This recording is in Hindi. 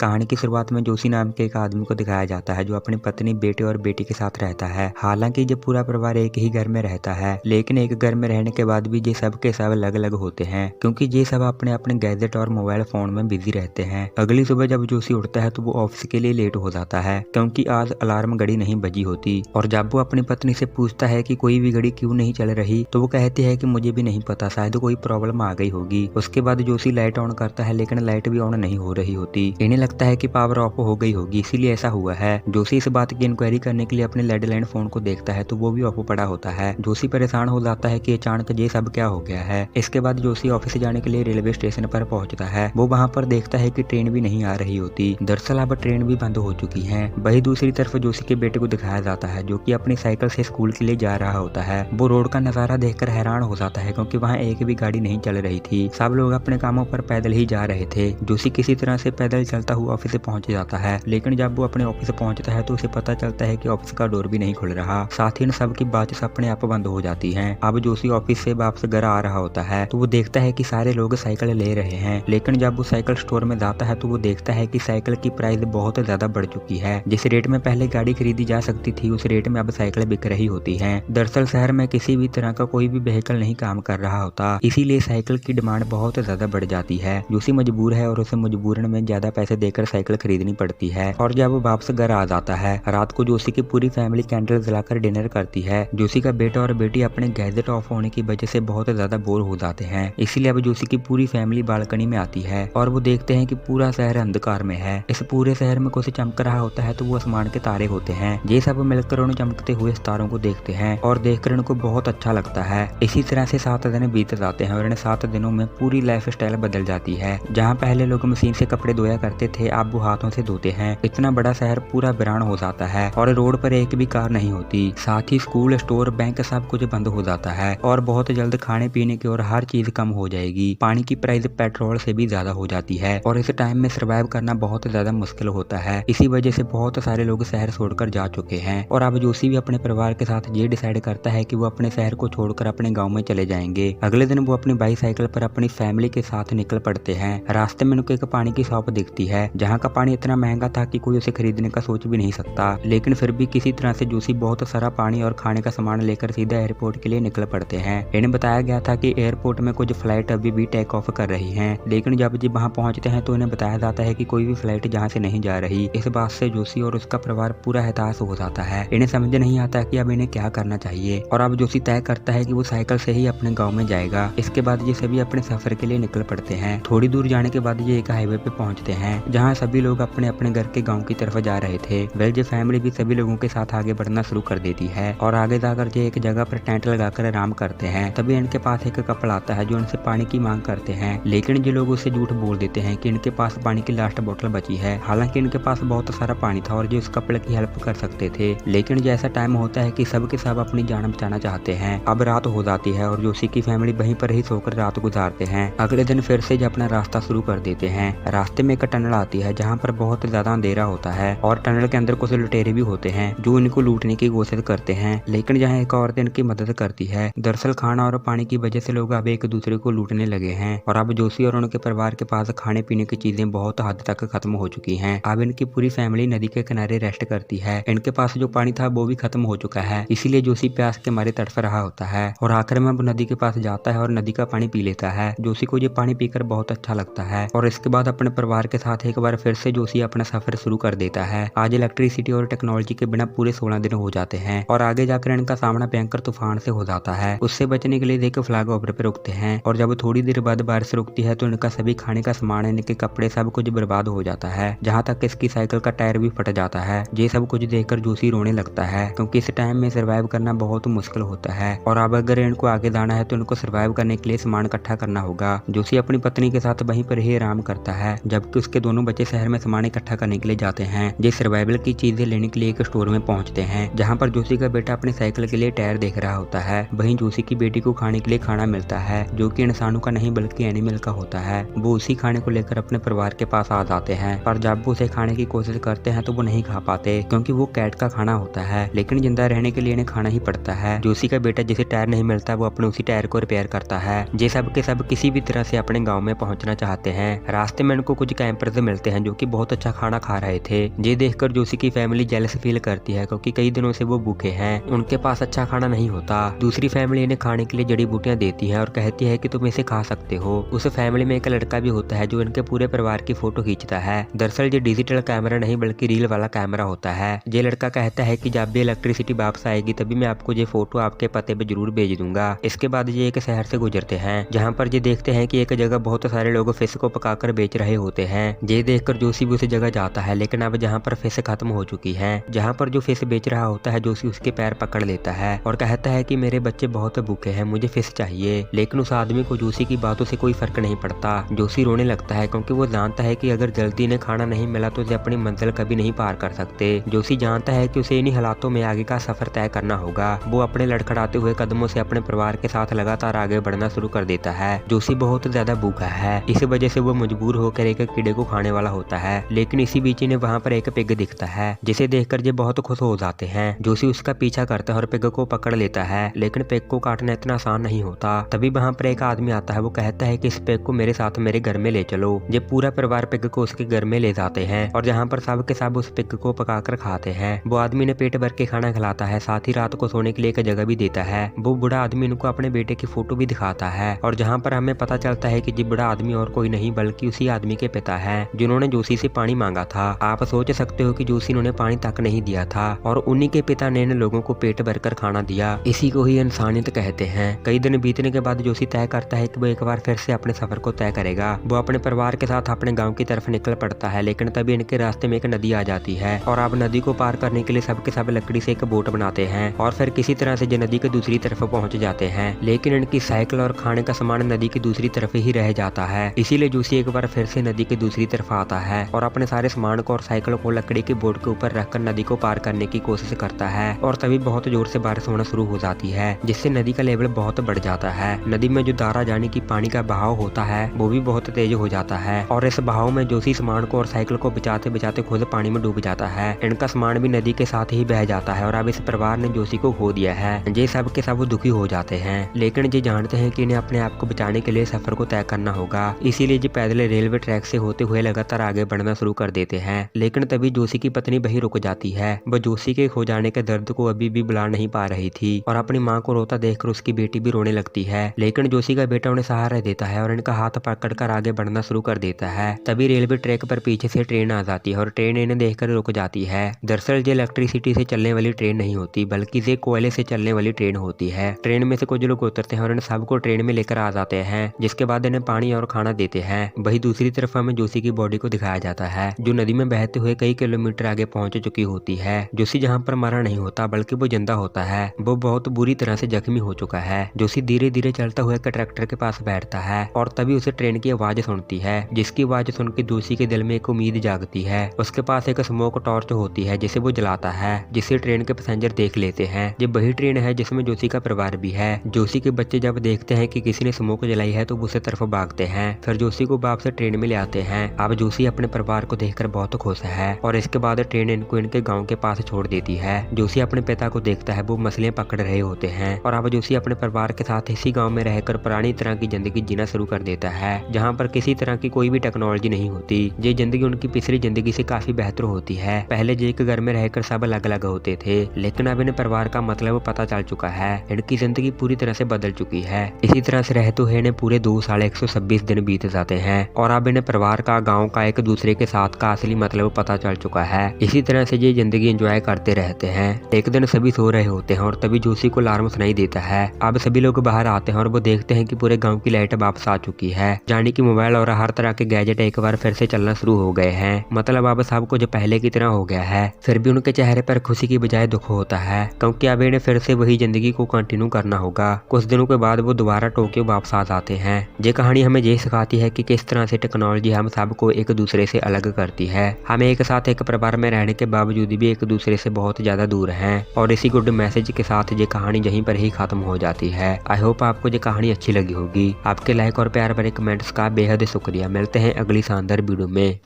कहानी की शुरुआत में जोशी नाम के एक आदमी को दिखाया जाता है जो अपनी पत्नी, बेटे और बेटी के साथ रहता है। हालांकि ये पूरा परिवार एक ही घर में रहता है, लेकिन एक घर में रहने के बाद भी ये सब के सब अलग अलग होते हैं क्योंकि ये सब अपने अपने गैजेट और मोबाइल फोन में बिजी रहते हैं। अगली सुबह जब जोशी उठता है तो वो ऑफिस के लिए लेट हो जाता है क्योंकि आज अलार्म घड़ी नहीं बजी होती। और जब वो अपनी पत्नी से पूछता है कि कोई भी घड़ी क्यों नहीं चल रही तो वो कहती है कि मुझे भी नहीं पता, शायद कोई प्रॉब्लम आ गई होगी। उसके बाद जोशी लाइट ऑन करता है लेकिन लाइट भी ऑन नहीं हो रही होती। इन्हें लगता है कि पावर ऑफ हो गई होगी, इसीलिए ऐसा हुआ है। जोशी इस बात की इंक्वायरी करने के लिए अपने लैंडलाइन फोन को देखता है तो वो भी ऑफ पड़ा होता है। जोशी परेशान हो जाता है कि अचानक ये सब क्या हो गया है। इसके बाद जोशी ऑफिस जाने के लिए रेलवे स्टेशन पर पहुंचता है। वो वहां पर देखता है कि ट्रेन भी नहीं आ रही होती। दरअसल अब ट्रेन भी बंद हो चुकी है। वही दूसरी तरफ जोशी के बेटे को दिखाया जाता है जो कि अपनी साइकिल से स्कूल के लिए जा रहा होता है। वो रोड का नजारा देखकर हैरान हो जाता है क्योंकि वहाँ एक भी गाड़ी नहीं चल रही थी। सब लोग अपने कामों पर पैदल ही जा रहे थे। जोशी किसी तरह से पैदल चलता हुआ ऑफिस पहुंच जाता है, लेकिन जब वो अपने ऑफिस पहुंचता है तो उसे पता चलता है कि ऑफिस का डोर भी नहीं खुल रहा। साथ ही सबकी बातचीत अपने आप बंद हो जाती है। अब जोशी ऑफिस से वापस घर आ रहा होता है तो वो देखता है कि सारे लोग साइकिल ले रहे हैं, लेकिन जब वो साइकिल स्टोर में जाता है तो वो देखता है कि साइकिल की प्राइस बहुत ज्यादा बढ़ चुकी है। जिस रेट में पहले गाड़ी खरीदी जा सकती थी उस रेट में अब साइकिल बिक रही होती है। दरअसल शहर में किसी भी तरह का कोई भी व्हीकल नहीं काम कर रहा होता, इसीलिए साइकिल की डिमांड बहुत ज्यादा बढ़ जाती है। जोशी मजबूर है और उसे मजबूरन में ज्यादा पैसे देकर साइकिल खरीदनी पड़ती है। और जब वो वापस घर आ जाता है, रात को जोशी की पूरी फैमिली कैंडल जलाकर डिनर करती है। जोशी का बेटा और बेटी अपने गैजेट ऑफ होने की वजह से बहुत ज्यादा बोर हो जाते हैं, इसीलिए अब जोशी की पूरी फैमिली बालकनी में आती है और वो देखते हैं कि पूरा शहर अंधकार में है। इस पूरे शहर में कुछ चमक रहा होता है तो वो आसमान के तारे होते हैं। ये सब मिलकर उन चमकते हुए तारों को देखते हैं और देखकर उनको बहुत अच्छा लगता है। इसी तरह से 7 दिन बीत जाते हैं और इन 7 दिनों में पूरी लाइफ स्टाइल बदल जाती है। जहाँ पहले लोग मशीन से कपड़े धोया करते थे, अब वो हाथों से धोते हैं। इतना बड़ा शहर पूरा वीरान हो जाता है और रोड पर एक भी कार नहीं होती। साथ ही स्कूल, स्टोर, बैंक सब कुछ बंद हो जाता है और बहुत जल्द खाने पीने की और हर चीज कम हो जाएगी। पानी की प्राइस पेट्रोल से भी ज्यादा हो जाती है और इस टाइम में सर्वाइव करना बहुत ज्यादा मुश्किल होता है। इसी वजह से बहुत सारे लोग शहर छोड़कर जा चुके हैं और अब जोशी भी अपने परिवार के साथ ये डिसाइड करता है कि वो अपने शहर को छोड़कर अपने गाँव में चले जाएंगे। अगले दिन वो अपनी बाईसाइकिल पर अपनी फैमिली के साथ निकल पड़ते हैं। रास्ते में उनको एक पानी की शॉप दिखती है जहाँ का पानी इतना महंगा था कि कोई उसे खरीदने का सोच भी नहीं सकता, लेकिन फिर भी किसी तरह से जोशी बहुत सारा पानी और खाने का सामान लेकर सीधा एयरपोर्ट के लिए निकल पड़ते हैं। इन्हें बताया गया था कि एयरपोर्ट में कुछ फ्लाइट अभी भी टेक ऑफ कर रही हैं, लेकिन जब जी वहां पहुंचते हैं तो इन्हें बताया जाता है कि कोई भी फ्लाइट जहां से नहीं जा रही। इस बात से जोशी और उसका परिवार पूरा हताश हो जाता है। इन्हें समझ नहीं आता कि अब इन्हें क्या करना चाहिए और अब जोशी तय करता है कि वो साइकिल से ही अपने गाँव में जाएगा। इसके बाद ये सभी अपने सफर के लिए निकल पड़ते हैं। थोड़ी दूर जाने के बाद ये एक हाईवे पे पहुंचते हैं जहाँ सभी लोग अपने अपने घर के गाँव की तरफ जा रहे थे। वेल ये फैमिली भी सभी लोगों के साथ आगे बढ़ना शुरू कर देती है और आगे जाकर ये एक जगह पर टेंट लगाकर आराम करते हैं। तभी इनके पास एक कपल आता है जो इनसे पानी की मांग करते हैं, लेकिन ये लोग उससे झूठ बोल देते हैं कि इनके पास पानी की लास्ट बोतल बची है। हालांकि इनके पास बहुत सारा पानी था और ये उस कपल की हेल्प कर सकते थे, लेकिन जैसा टाइम होता है कि सब के सब अपनी जान बचाना चाहते हैं। अब रात हो जाती है और जोशी की फैमिली वहीं पर ही सोकर रात गुजारते हैं। अगले दिन फिर से अपना रास्ता शुरू कर देते हैं। रास्ते में एक टनल आती है जहाँ पर बहुत ज्यादा अंधेरा होता है और टनल के अंदर कुछ लुटेरे भी होते हैं जो इनको लूटने की कोशिश करते हैं, लेकिन जहाँ एक औरत इनकी मदद करती है। दरअसल खाना और पानी की वजह से लोग अब एक दूसरे को लूटने लगे हैं और अब जोशी और उनके परिवार के पास खाने पीने की चीजें बहुत हद तक खत्म हो चुकी हैं। अब इनकी पूरी फैमिली नदी के किनारे रेस्ट करती है। इनके पास जो पानी था वो भी खत्म हो चुका है, इसीलिए जोशी प्यास के मारे तड़फ रहा होता है और आखिर में वो नदी के पास जाता है और नदी का पानी पी लेता है। जोशी को ये पानी पीकर बहुत अच्छा लगता है और इसके बाद अपने परिवार के साथ एक बार फिर से जोशी अपना सफर शुरू कर देता है। आज इलेक्ट्रिसिटी और टेक्नोलॉजी के बिना पूरे 16 दिन हो जाते हैं और आगे जाकर इनका सामना भयंकर तूफान से हो जाता है। उससे बचने के लिए देखो फ्लैग ओवर पे रुकते हैं और जब थोड़ी देर बाद बारिश रुकती है तो इनका सभी खाने का सामान, इनके कपड़े सब कुछ बर्बाद हो जाता है। जहाँ तक इसकी साइकिल का टायर भी फट जाता है। ये सब कुछ देखकर जोशी रोने लगता है क्योंकि इस टाइम में सर्वाइव करना बहुत मुश्किल होता है और अब अगर इनको आगे जाना है तो इनको सर्वाइव करने के लिए सामान इकट्ठा करना होगा। जोशी अपनी पत्नी के साथ वहीं पर ही आराम करता है जबकि उसके दोनों बच्चे शहर में सामान इकट्ठा करने के लिए जाते हैं। ये सर्वाइवल की चीजें लेने के लिए एक स्टोर में पहुंचते हैं जहाँ पर जोशी का बेटा अपनी साइकिल के लिए टायर देख रहा होता है। वहीं जोशी की बेटी को खाने के लिए खाना मिलता है जो कि इंसानों का नहीं बल्कि एनिमल का होता है। वो उसी खाने को लेकर अपने परिवार के पास आ जाते हैं, पर जब वो उसे खाने की कोशिश करते हैं तो वो नहीं खा पाते क्योंकि वो कैट का खाना होता है, लेकिन जिंदा रहने के लिए इन्हें खाना ही पड़ता है। जोशी का बेटा जिसे टायर नहीं मिलता वो अपने उसी टायर को रिपेयर करता है। ये सब के सब किसी भी तरह से अपने गाँव में पहुँचना चाहते हैं। रास्ते में इनको कुछ कैंपर्स मिलते हैं जो कि बहुत अच्छा खाना खा रहे थे। ये देखकर जोशी की फैमिली जेलस फील करती है क्योंकि कई दिनों से वो भूखे हैं, उनके पास अच्छा खाना नहीं होता। दूसरी फैमिली इन्हें खाने के लिए जड़ी बूटियां देती है और कहती है कि तुम इसे खा सकते हो। उस फैमिली में एक लड़का भी होता है जो इनके पूरे परिवार की फोटो खींचता है। दरअसल ये डिजिटल कैमरा नहीं बल्कि रील वाला कैमरा होता है। ये लड़का कहता है कि जब भी इलेक्ट्रिसिटी वापस आएगी तभी मैं आपको ये फोटो आपके पते पे जरूर भेज दूंगा। इसके बाद ये एक शहर से गुजरते हैं जहाँ पर ये देखते हैं कि एक जगह बहुत सारे लोग फिश को पकाकर बेच रहे होते हैं। ये देखकर जोशी भी उस जगह जाता है, लेकिन अब जहाँ पर फिश खत्म हो चुकी है। जहाँ पर जो फिश बेच रहा होता है जोशी उसके पैर पकड़ लेता है और कहता है कि मेरे बच्चे बहुत भूखे हैं, मुझे फिश चाहिए। लेकिन उस आदमी को जोशी की बातों से कोई फर्क नहीं पड़ता। जोशी रोने लगता है क्योंकि वो जानता है कि अगर जल्दी इन्हें खाना नहीं मिला तो ये अपनी मंजिल कभी नहीं पार कर सकते। जोशी जानता है कि उसे इन्हीं हालातों में आगे का सफर तय करना होगा। वो अपने लड़खड़ाते हुए कदमों से अपने परिवार के साथ लगातार आगे बढ़ना शुरू कर देता है। जोशी बहुत ज्यादा भूखा है, इस वजह से वो मजबूर होकर एक कीड़े को खाने वाला होता है। लेकिन इसी बीच इन्हें वहाँ पर एक पिग दिखता है जिसे देखकर ये बहुत खुश हो जाते हैं। जोशी उसका पीछा करता है और पिग को पकड़ लेता है, लेकिन पिग को काटना इतना आसान नहीं होता। तभी वहाँ पर एक आदमी आता है, वो कहता है कि इस पिग को मेरे साथ मेरे घर में ले चलो। ये पूरा परिवार पिग को उसके घर में ले जाते हैं और जहाँ पर सब के सब उस पिग को पकाकर खाते हैं। वो आदमी ने पेट भर के खाना खिलाता है, साथ ही रात को सोने के लिए एक जगह भी देता है। वो बूढ़ा आदमी इनको अपने बेटे की फोटो भी दिखाता है और जहाँ पर हमें पता चलता है कि ये बूढ़ा आदमी और कोई नहीं बल्कि उसी आदमी के पिता है जिन्होंने जोशी से पानी मांगा था। आप सोच सकते हो कि जोशी ने उन्हें पानी तक नहीं दिया था और उन्हीं के पिता ने इन लोगों को पेट भरकर खाना दिया। इसी को ही इंसानियत कहते हैं। कई दिन बीतने के बाद जोशी तय करता है कि वो एक बार फिर से अपने सफर को तय करेगा। वो अपने परिवार के साथ अपने गाँव की तरफ निकल पड़ता है, लेकिन तभी इनके रास्ते में एक नदी आ जाती है और अब नदी को पार करने के लिए सबके सब लकड़ी से एक बोट बनाते हैं और फिर किसी तरह से ये नदी के दूसरी तरफ पहुंच जाते हैं। लेकिन इनकी साइकिल और खाने का सामान नदी की दूसरी तरफ ही रह जाता है। इसीलिए जोशी एक बार फिर से नदी की दूसरी तरफ आता है और अपने सारे सामान को और साइकिल को लकड़ी की बोट के ऊपर रखकर नदी को पार करने की कोशिश करता है और तभी बहुत जोर से बारिश होना शुरू हो जाती है, जिससे नदी का लेवल बहुत बढ़ जाता है। नदी में जो धारा यानी कि पानी का बहाव होता है वो भी बहुत तेज हो जाता है और इस बहाव में जोशी सामान को और साइकिल को बचाते बचाते खुद पानी में डूब जाता है। इनका सामान भी नदी के साथ ही बह जाता है और अब इस परिवार ने जोशी को खो दिया है। ये सब के सब दुखी हो जाते हैं, लेकिन ये जानते हैं कि इन्हें अपने आप को बचाने के लिए सफर को तय करना होगा। इसीलिए ये पैदल रेलवे ट्रैक से होते हुए लगातार आगे बढ़ना शुरू कर देते हैं। लेकिन तभी जोशी की पत्नी वहीं रुक जाती है। वह जोशी के खो जाने के दर्द को अभी भी बुला नहीं पा रही थी और अपनी माँ को रोता देखकर उसकी बेटी भी रोने लगती है। लेकिन जोशी का बेटा उन्हें सहारा देता है और इनका हाथ पकड़कर आगे बढ़ना शुरू कर देता है। तभी रेलवे ट्रैक पर पीछे से ट्रेन आ जाती है और ट्रेन इन्हें देखकर रुक जाती है। दरअसल ये इलेक्ट्रिसिटी से चलने वाली ट्रेन नहीं होती बल्कि ये कोयले से चलने वाली ट्रेन होती है। ट्रेन में से कुछ लोग उतरते हैं और इन सबको ट्रेन में लेकर आ जाते हैं, जिसके बाद इन्हें पानी और खाना देते हैं। वही दूसरी तरफ हमें जोशी की बॉडी को दिखाया जाता है जो नदी में बहते हुए कई किलोमीटर आगे पहुंच चुकी होती है। जोशी जहाँ पर मरा नहीं होता बल्कि वो जिंदा होता है। वो बहुत बुरी तरह से जख्मी हो चुका है। जोशी धीरे धीरे चलता हुआ ट्रैक्टर के पास बैठता है और तभी उसे ट्रेन की आवाज सुनती है, जिसकी आवाज सुनकर जोशी के दिल में एक उम्मीद जागती है। उसके पास एक स्मोक टॉर्च होती है जिसे वो जलाता है, जिसे ट्रेन के पैसेंजर देख लेते हैं। ये वही ट्रेन है जिसमें जोशी का परिवार भी है। जोशी के बच्चे जब देखते हैं कि किसी ने स्मोक जलाई है तो उसे तरफ भागते हैं। फिर जोशी को वापस ट्रेन में ले आते हैं। अब जोशी अपने परिवार को देखकर बहुत खुश है और इसके बाद ट्रेन इनको इनके गाँव के पास छोड़ देती है। जोशी अपने पिता को देखता है, वो मछलियां पकड़ रहे होते हैं और अब जोशी अपने परिवार के साथ इसी गाँव में रहकर पुरानी तरह की जिंदगी जीना शुरू कर देता है, जहाँ पर किसी तरह की कोई भी टेक्नोलॉजी नहीं होती। ये जिंदगी उनकी पिछली जिंदगी से काफी बेहतर होती है। पहले जे एक घर में रहकर सब अलग अलग होते थे, लेकिन अब इन्हें परिवार का मतलब पता चल चुका है। इनकी जिंदगी पूरी तरह से बदल चुकी है। इसी तरह से रहते हुए इन्हें पूरे 2 साल 126 दिन बीत जाते हैं और अब इन्हें परिवार का, गाँव का, एक दूसरे के साथ का असली मतलब पता चल चुका है। इसी तरह से ये जिंदगी एंजॉय करते रहते हैं। एक दिन सभी सो रहे होते हैं और तभी जोशी को अलार्म सुनाई देता है। अब सभी लोग बाहर आते हैं और वो देखते हैं कि पूरे गांव की लाइट वापस आ चुकी है, यानी कि मोबाइल और हर तरह के गैजेट एक बार फिर से चलना शुरू हो गए हैं। मतलब अब सब कुछ पहले की तरह हो गया है। फिर भी उनके चेहरे पर खुशी की बजाय दुख होता है, क्योंकि अब इन्हें फिर से वही जिंदगी को कंटिन्यू करना होगा। कुछ दिनों के बाद वो दोबारा टोक्यो वापस आ जाते हैं। ये कहानी हमें ये सिखाती है कि किस तरह से टेक्नोलॉजी हम सबको एक दूसरे से अलग करती है। हम एक साथ एक परिवार में रहने के बावजूद भी एक दूसरे से बहुत ज्यादा दूर हैं। और इसी गुड मैसेज के साथ ये कहानी यहीं पर ही खत्म हो जाती है। आई होप आपको ये कहानी अच्छी लगी होगी। आपके लाइक और प्यार भरे कमेंट्स का बेहद शुक्रिया। मिलते हैं अगली शानदार वीडियो में।